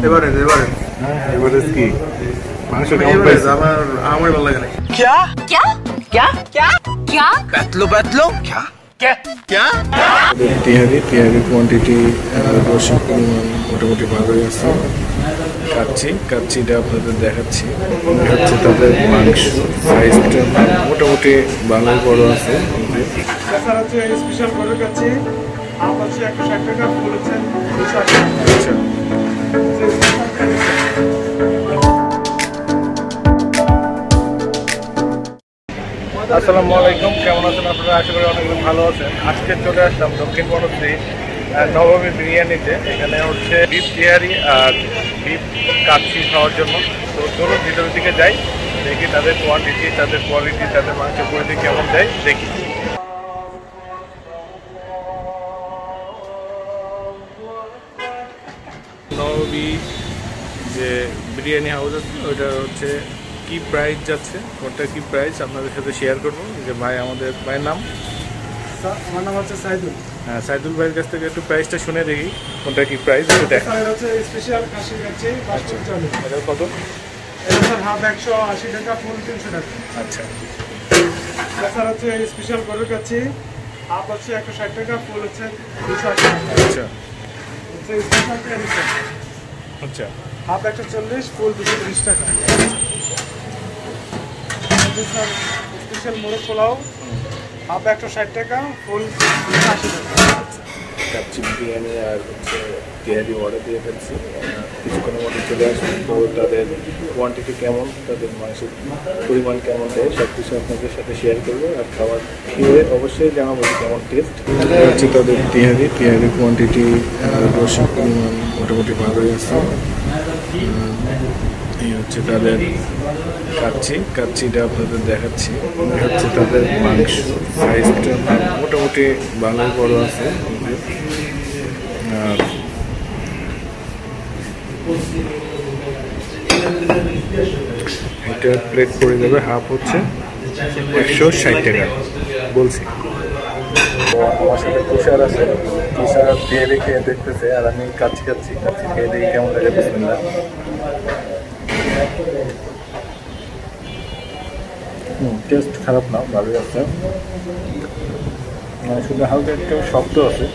এবারে এবারে কি মাংস কেমন এবারে পাইছে? আমার ভালো লাগে না। क्या क्या क्या क्या क्या পেতলো পেতলো क्या क्या তিহারি কোয়ান্টিটি রসিক পরিমাণ মোটামুটি ভালোই আছে। কাচ্ছিটা আপনাদের দেখাচ্ছি। হচ্ছে তাদের মাংস সাইজটা মোটামুটি ভালোই বড় আছে। তাছাড়া হচ্ছে স্পেশাল গরুর কাছে আপ হচ্ছে 160 টাকা, ফুল হচ্ছে 280 টাকা। আচ্ছা, আসসালামু আলাইকুম, কেমন আছেন আপনারা? আশা করি অনেক ভালো আছেন। আজকে চলে আসলাম দক্ষিণ বনশ্রী নবমী বিরিয়ানিতে। এখানে হচ্ছে বিফ তিহারি আর বিফ কাচ্ছি খাওয়ার জন্য। তো চলুন ভিতরের দিকে যাই, দেখি তাদের কোয়ান্টিটি, তাদের কোয়ালিটি, তাদের মাংস কোয়ালিটি কেমন দেয় দেখি। নবমী যে বিরিয়ানি হাউস আছে ওইটা হচ্ছে কি প্রাইস যাচ্ছে, কোনটা কি প্রাইস আপনাদের সাথে শেয়ার করবো। যে ভাই, আমাদের ভাইয়ের নাম? আমার নাম হচ্ছে সাইদুল। হ্যাঁ, সাইদুল ভাইয়ের কাছ থেকে একটু প্রাইসটা শুনে দেখি কোনটা কি প্রাইস দেখা। এটা হচ্ছে স্পেশাল খাসির কাছে 540 টাকা। এটা কত? এটা হচ্ছে হাফ 180 টাকা, ফুল 300 টাকা। আচ্ছা, তাছাড়া হচ্ছে স্পেশাল গরুর কাছে হাফ হচ্ছে 160 টাকা, ফুল হচ্ছে 280 টাকা। আচ্ছা, হচ্ছে স্পেশাল পেঁয়াজ আচ্ছা, হাফ 140, ফুল 230 টাকা। স্পেশাল মোরগ পোলাও হাফ 160 টাকা, ফুল 80 টাকা। কাচ্চি বিরিয়ানি আর হচ্ছে তিহারি অর্ডার দিয়ে ফেলছি। কিছুক্ষণের মধ্যে চলে আসবে। তো তাদের কোয়ান্টিটি কেমন, তাদের মাংসের পরিমাণ কেমন দেয় সব কিছু আপনাদের সাথে শেয়ার করবো। আর খাবার খেয়ে অবশ্যই জানাবো কেমন টেস্ট। হচ্ছে তাদের তিহারি কোয়ান্টিটি রসিক পরিমাণ মোটামুটি ভালোই আছে। এই হচ্ছে তাদের কাচ্ছিটা আপনাদের দেখাচ্ছি। হচ্ছে তাদের মাংস সাইজটা মোটামুটি ভালোই বড় আছে। আর এটা প্লেট পড়ে যাবে হাফ হচ্ছে 160 টাকা বলছি। আমার সাথে তুষার আছে, তুষার দিয়ে রেখে দেখতেছে আর আমি কাচ্ছি খেয়ে দেখি কেমন লাগে। বিসমিল্লাহ। টেস্ট খারাপ না, ভালোই আছে। শুধু হালকা একটু শক্ত আছে।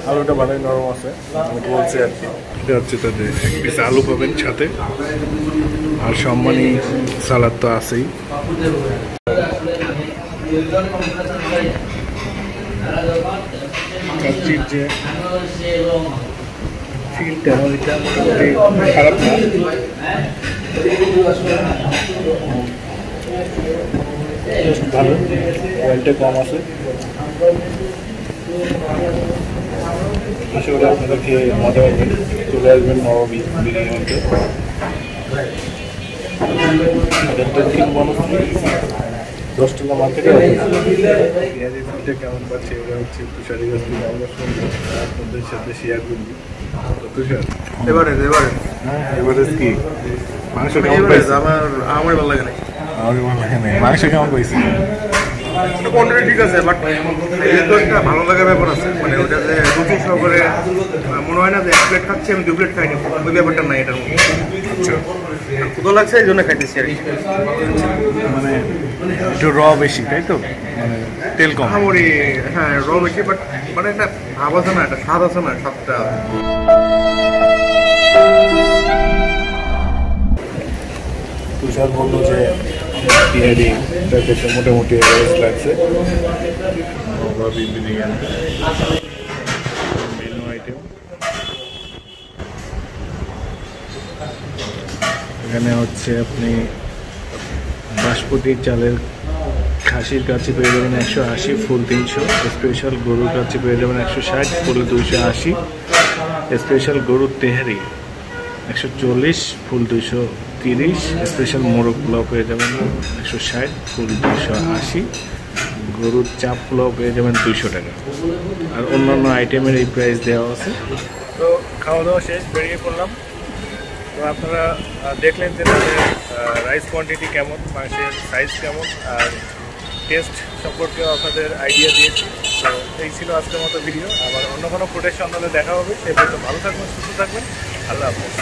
আলুটা ভালোই নরম আছে, আমি বলছি আর কি। এটা হচ্ছে তাদের এক পিস আলু পাবেন সাথে, আর সম্মানী সালাদ তো আছেই। কাচ্চির যে ফিলটা ওইটা মোটামুটি খারাপ না। ভালো, অয়েলটা কম আছে। আশা করি আপনারা খেয়ে মজা পাবেন। চলে আসবেন নবমী বিরিয়ানিতে। দক্ষিণ বনশ্রী 10 টাকা মার্কেটে। পেঁয়াজের কেমন পাচ্ছে ওরা হচ্ছে তুষারি গাছ থেকে আমরা শুনবো, আপনাদের সাথে শেয়ার করবি। তুষার, এবারে কি মাংস কেমন পাইছে? আমার ভালো লাগে না। আমার ভালো লাগে না। মাংস কেমন পাইছে? কোয়ান্টিটি ঠিক আছে, বাট তো একটা ভালো লাগার ব্যাপার আছে। মানে ওটা যে রুচি সহকারে মনে হয় না যে 1 প্লেট খাচ্ছি আমি 2 প্লেট খাইনি, ওই ব্যাপারটা নাই এটার মধ্যে। আচ্ছা, ক্ষুধা লাগছে এই জন্য খাইতেছি আর কি। মানে একটু র বেশি, তাই তো? মানে তেল কম। মোটামুটি হ্যাঁ, র বেশি, বাট মানে একটা ভাব আছে না, একটা স্বাদ আছে না, স্বাদটা। তুষার বললো যে তিহারি খেতে মোটামুটি লাগছে। বিরিয়ানি মেনু আইটেম এখানে হচ্ছে আপনি বাসমতি চালের খাসির কাচ্চি পেয়ে যাবেন 180, ফুল 300। স্পেশাল গরুর কাচ্চি পেয়ে যাবেন 160, ফুল 280। স্পেশাল গরুর তেহারি 140, ফুল 230। স্পেশাল মোরগ পোলাও পেয়ে যাবেন 160, ফুল 280। গরুর চাপ পোলাও পেয়ে যাবেন 200 টাকা। আর অন্যান্য আইটেমের এই প্রাইস দেওয়া আছে। তো খাওয়া দাওয়া শেষ, বেরিয়ে পড়লাম। তো আপনারা দেখলেন যে তাদের রাইস কোয়ান্টিটি কেমন, মাংসের সাইজ কেমন, আর টেস্ট সম্পর্কেও আপনাদের আইডিয়া দিয়েছি। তো এই ছিল আজকের মতো ভিডিও। আবার অন্য কোনো ফুটের সন্ধানে দেখা হবে। সেই পর্যন্ত ভালো থাকবেন, সুস্থ থাকবেন। আল্লাহ হাফেজ।